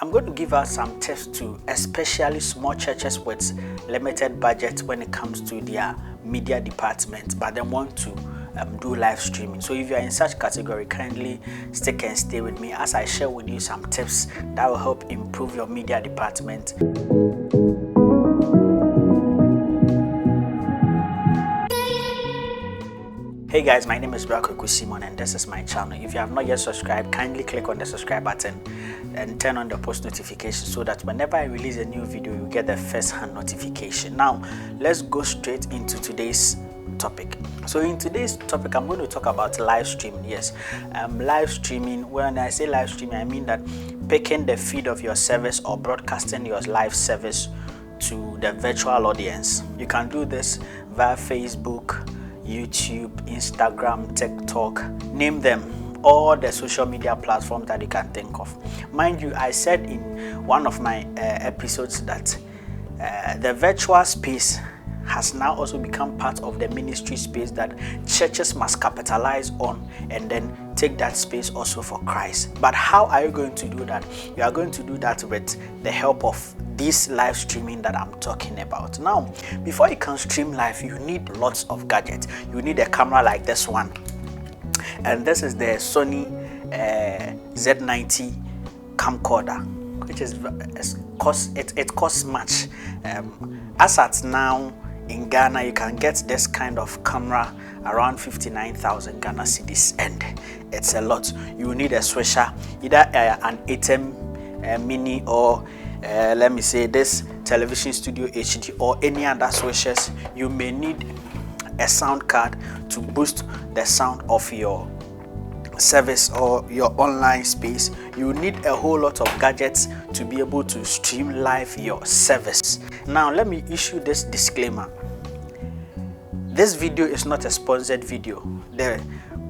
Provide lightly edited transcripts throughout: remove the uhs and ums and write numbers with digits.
I'm going to give out some tips to especially small churches with limited budget when it comes to their media department, but they want to do live streaming. So if you are in such category, kindly stick and stay with me as I share with you some tips that will help improve your media department. Hey guys, my name is Brakoku Simon and this is my channel. If you have not yet subscribed, kindly click on the subscribe button and turn on the post notification so that whenever I release a new video, you get the first hand notification. Now, let's go straight into today's topic. So in today's topic, I'm going to talk about live streaming. Yes, live streaming. When I say live streaming, I mean that picking the feed of your service or broadcasting your live service to the virtual audience. You can do this via Facebook, YouTube, Instagram, TikTok, name them, all the social media platforms that you can think of. Mind you, I said in one of my episodes that the virtual space has now also become part of the ministry space that churches must capitalize on and then take that space also for Christ. But how are you going to do that? You are going to do that with the help of this live streaming that I'm talking about. Now, before you can stream live, you need lots of gadgets. You need a camera like this one, and this is the Sony Z90 camcorder, which is it costs much. As at now in Ghana, you can get this kind of camera around 59,000 Ghana cedis, and it's a lot. You need a switcher, either an ATEM mini or let me say this television studio HD or any other switches. You may need a sound card to boost the sound of your service or your online space. You need a whole lot of gadgets to be able to stream live your service. Now let me issue this disclaimer. This video is not a sponsored video. The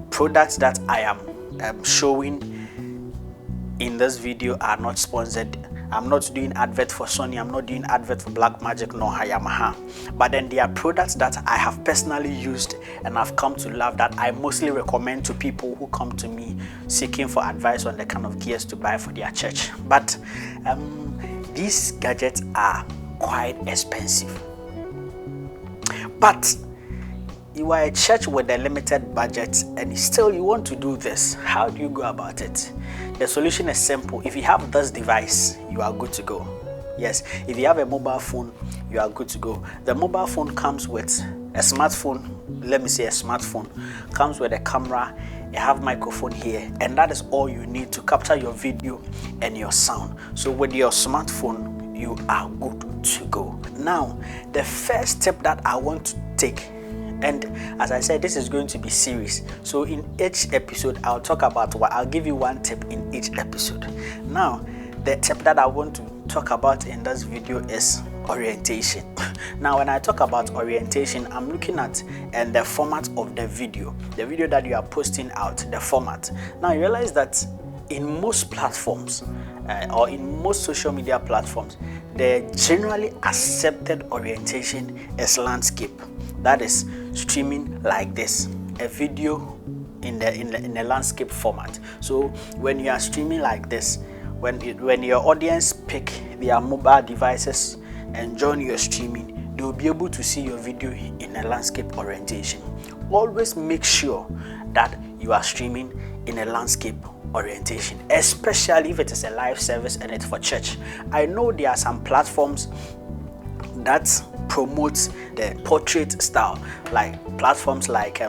products that I am showing in this video are not sponsored. I'm not doing advert for Sony, I'm not doing advert for Blackmagic nor Yamaha. But then there are products that I have personally used and I've come to love that I mostly recommend to people who come to me seeking for advice on the kind of gears to buy for their church. But these gadgets are quite expensive. But you are a church with a limited budget and still you want to do this. How do you go about it? The solution is simple. If you have this device, you are good to go. Yes, if you have a mobile phone, you are good to go. The mobile phone comes with a smartphone. Let me say a smartphone comes with a camera. You have microphone here, and that is all you need to capture your video and your sound. So with your smartphone, you are good to go. Now, the first step that I want to take, and as I said, this is going to be series. So in each episode, I'll talk about I'll give you one tip in each episode. Now, the tip that I want to talk about in this video is orientation. Now, when I talk about orientation, I'm looking at the format of the video that you are posting out, the format. Now, you realize that in most platforms or in most social media platforms, the generally accepted orientation is landscape. That is streaming like this, a video in the landscape format. So when you are streaming like this, when your audience pick their mobile devices and join your streaming, they will be able to see your video in a landscape orientation. Always make sure that you are streaming in a landscape orientation, especially if it is a live service and it's for church. I know there are some platforms that promotes the portrait style, like platforms like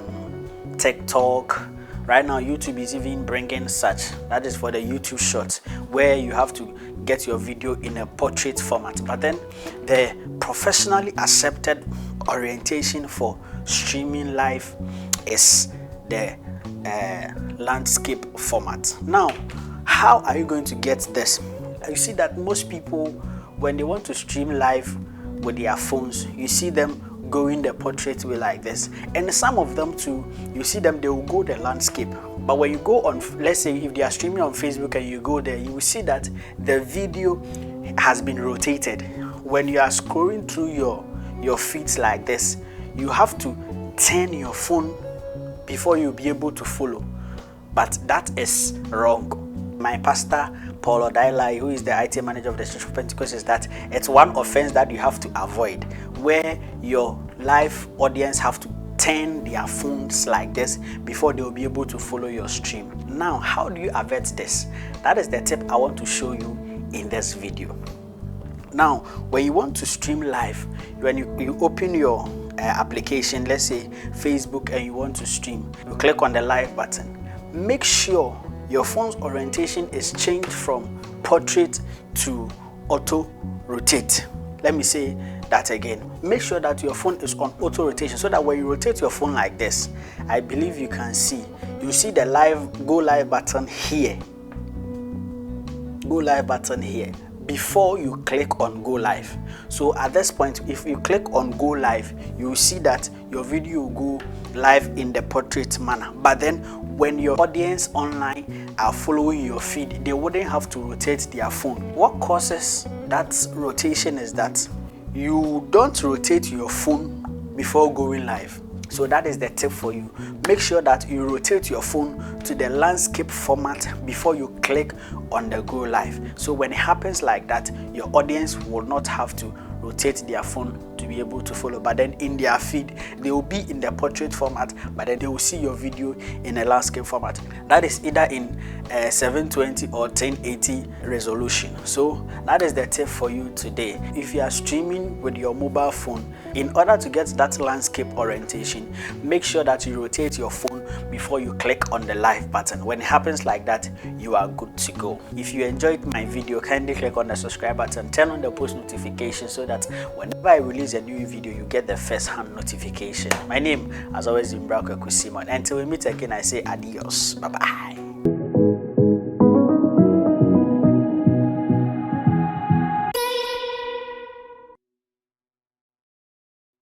TikTok. Right now, YouTube is even bringing such. That is for the YouTube Shorts, where you have to get your video in a portrait format. But then the professionally accepted orientation for streaming live is the landscape format. Now, how are you going to get this? You see that most people, when they want to stream live with their phones, you see them going the portrait way like this, and some of them too, you see them, they will go the landscape. But when you go on, let's say if they are streaming on Facebook and you go there, you will see that the video has been rotated. When you are scrolling through your feeds like this, you have to turn your phone before you'll be able to follow. But that is wrong. My pastor Paul Odailai, who is the IT manager of the Church of Pentecost, is that it's one offense that you have to avoid, where your live audience have to turn their phones like this before they will be able to follow your stream. Now, how do you avert this? That is the tip I want to show you in this video. Now, when you want to stream live, when you open your application, let's say Facebook, and you want to stream, you click on the live button. Make sure your phone's orientation is changed from portrait to auto rotate. Let me say that again. Make sure that your phone is on auto rotation, so that when you rotate your phone like this, I believe you can see, you see the go live button here. Go live button here before you click on go live. So at this point, if you click on go live, you will see that your video will go live in the portrait manner. But then when your audience online are following your feed, they wouldn't have to rotate their phone. What causes that rotation is that you don't rotate your phone before going live. So that is the tip for you. Make sure that you rotate your phone to the landscape format before you click on the go live. So when it happens like that, your audience will not have to rotate their phone to be able to follow. But then in their feed, they will be in the portrait format, but then they will see your video in a landscape format. That is either in 720 or 1080 resolution. So that is the tip for you today. If you are streaming with your mobile phone, in order to get that landscape orientation, make sure that you rotate your phone before you click on the live button. When it happens like that, you are good to go. If you enjoyed my video, kindly click on the subscribe button, turn on the post notification so that whenever I release a new video, you get the first hand notification. My name, as always, is Simon. Until we meet again, I say adios. Bye bye.